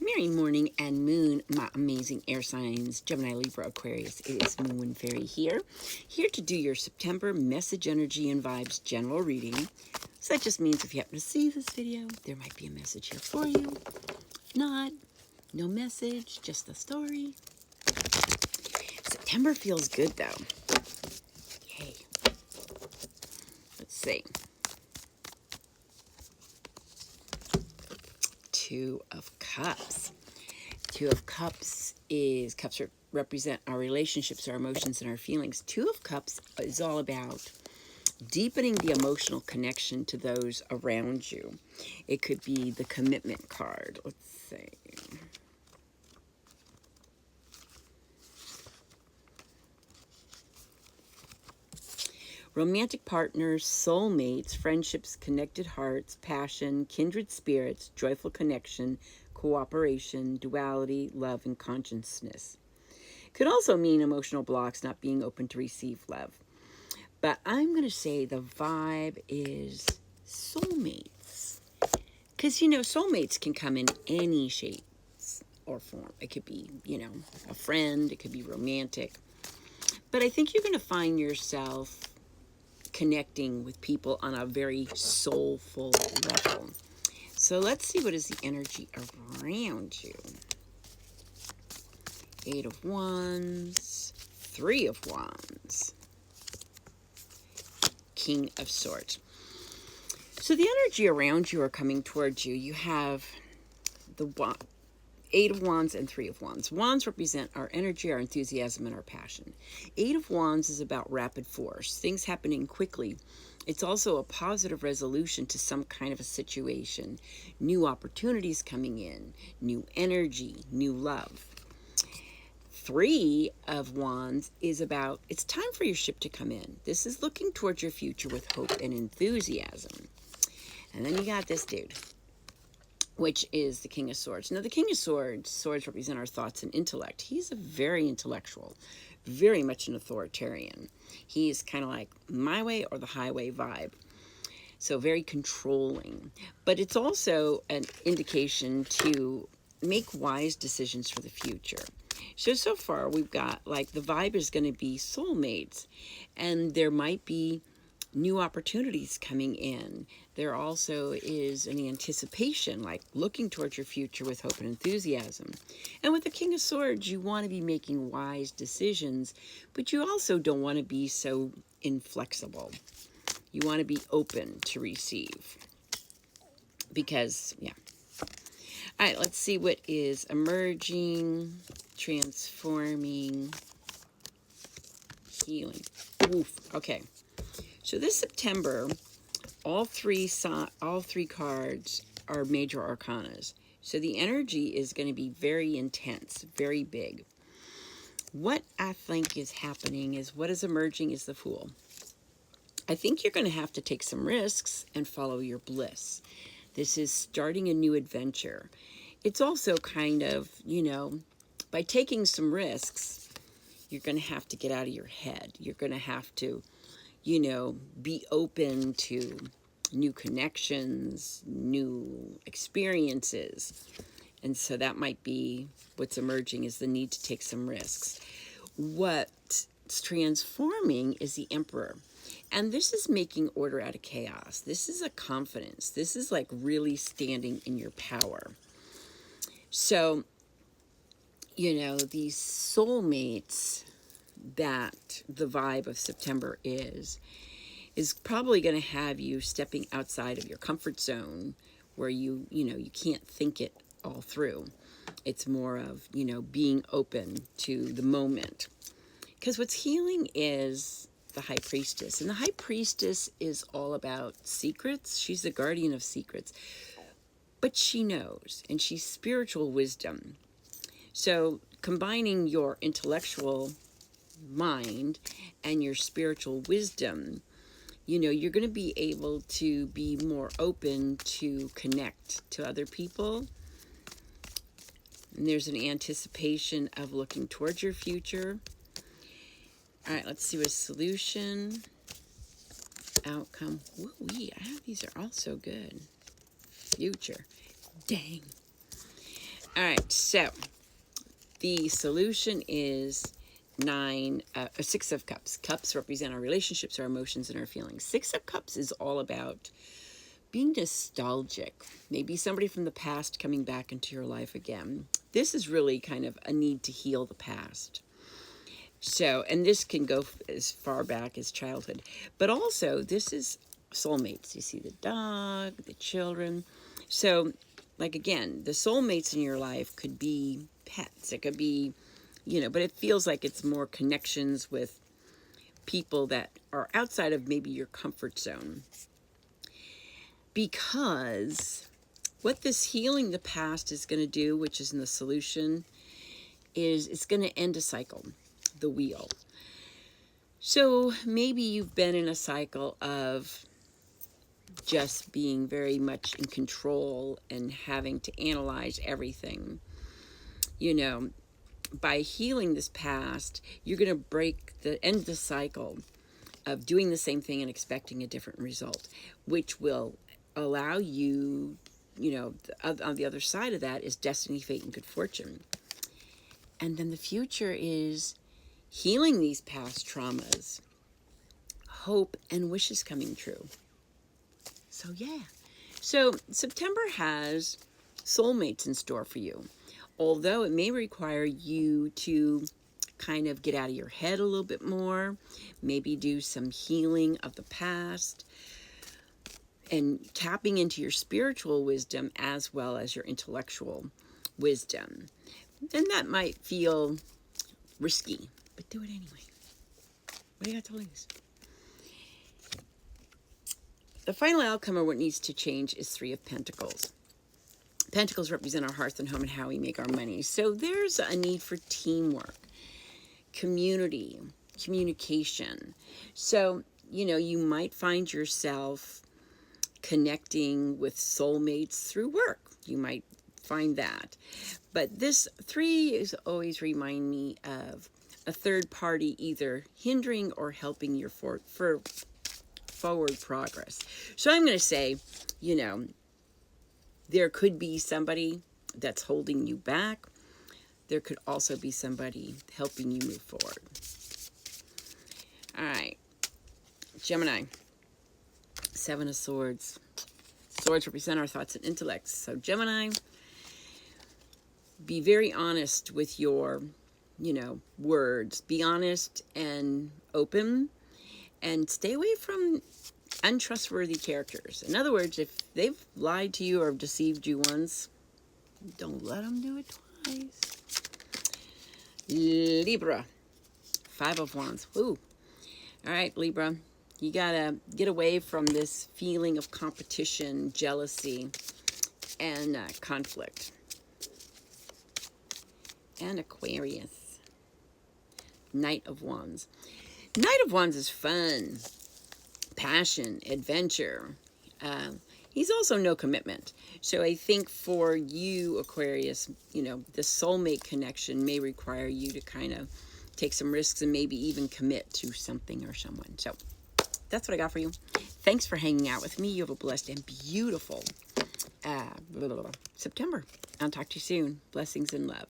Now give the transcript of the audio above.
Merry morning and moon, my amazing air signs, Gemini, Libra, Aquarius. It is Moonwind Fairy here to do your September message, energy, and vibes general reading. So that just means if you happen to see this video, there might be a message here for you. If not, no message, just the story. September feels good though. Yay. Let's see. Two of Cups. Two of Cups represent our relationships, our emotions, and our feelings. Two of Cups is all about deepening the emotional connection to those around you. It could be the commitment card. Let's see. Romantic partners, soulmates, friendships, connected hearts, passion, kindred spirits, joyful connection, cooperation, duality, love, and consciousness. Could also mean emotional blocks, not being open to receive love. But I'm going to say the vibe is soulmates. Because, soulmates can come in any shape or form. It could be, a friend. It could be romantic. But I think you're going to find yourself connecting with people on a very soulful level. So let's see what is the energy around you. 8 of Wands, 3 of Wands, King of Swords. So the energy around you are coming towards you. You have the 8 of Wands and 3 of Wands. Wands represent our energy, our enthusiasm, and our passion. 8 of Wands is about rapid force, things happening quickly. It's also a positive resolution to some kind of a situation, new opportunities coming in, new energy, new love. 3 of Wands is about, it's time for your ship to come in. This is looking towards your future with hope and enthusiasm. And then you got this dude, which is the King of Swords. Now, the King of Swords represent our thoughts and intellect. He's a very intellectual, very much an authoritarian. He's kind of like my way or the highway vibe. So very controlling. But it's also an indication to make wise decisions for the future. So far we've got like the vibe is going to be soulmates. And there might be new opportunities coming in. There also is an anticipation, like looking towards your future with hope and enthusiasm. And with the King of Swords, you want to be making wise decisions, but you also don't want to be so inflexible. You want to be open to receive. Because, yeah. All right, let's see what is emerging, transforming, healing. Oof, okay. So this September, all three cards are major arcanas. So the energy is going to be very intense, very big. What I think is happening is what is emerging is the Fool. I think you're going to have to take some risks and follow your bliss. This is starting a new adventure. It's also kind of, by taking some risks, you're going to have to get out of your head. You're going to have to be open to new connections, new experiences. And so that might be what's emerging is the need to take some risks. What's transforming is the Emperor. And this is making order out of chaos. This is a confidence. This is like really standing in your power. So, these soulmates that the vibe of September is probably going to have you stepping outside of your comfort zone where you can't think it all through. It's more of, being open to the moment. Because what's healing is the High Priestess. And the High Priestess is all about secrets. She's the guardian of secrets. But she knows, and she's spiritual wisdom. So combining your intellectual mind and your spiritual wisdom, you're going to be able to be more open to connect to other people. And there's an anticipation of looking towards your future. All right, let's see what solution, outcome. These are all so good. Future. Dang. All right, so the solution is 6 of Cups. Cups represent our relationships, our emotions, and our feelings. 6 of Cups is all about being nostalgic. Maybe somebody from the past coming back into your life again. This is really kind of a need to heal the past. So, and this can go as far back as childhood. But also, this is soulmates. You see the dog, the children. So, like again, the soulmates in your life could be pets. It could be, but it feels like it's more connections with people that are outside of maybe your comfort zone. Because what this healing the past is going to do, which is in the solution, is it's going to end a cycle, the wheel. So maybe you've been in a cycle of just being very much in control and having to analyze everything. By healing this past, you're going to end the cycle of doing the same thing and expecting a different result, which will allow you, on the other side of that is destiny, fate, and good fortune. And then the future is healing these past traumas, hope, and wishes coming true. So, yeah. So, September has soulmates in store for you. Although it may require you to kind of get out of your head a little bit more, maybe do some healing of the past, and tapping into your spiritual wisdom as well as your intellectual wisdom. And that might feel risky, but do it anyway. What do you got to lose? The final outcome of what needs to change is 3 of Pentacles. Pentacles represent our hearth and home and how we make our money. So there's a need for teamwork, community, communication. So, you might find yourself connecting with soulmates through work. You might find that. But this 3 is always remind me of a third party either hindering or helping your forward progress. So I'm going to say, there could be somebody that's holding you back. There could also be somebody helping you move forward. All right. Gemini. 7 of Swords. Swords represent our thoughts and intellects. So Gemini, be very honest with your, words. Be honest and open, and stay away from untrustworthy characters. In other words, if they've lied to you or deceived you once, don't let them do it twice. Libra. 5 of Wands. Ooh. All right, Libra. You gotta get away from this feeling of competition, jealousy, and conflict. And Aquarius. Knight of Wands. Knight of Wands is fun, passion, adventure. He's also no commitment. So I think for you, Aquarius, the soulmate connection may require you to kind of take some risks and maybe even commit to something or someone. So that's what I got for you. Thanks for hanging out with me. You have a blessed and beautiful September. I'll talk to you soon. Blessings and love.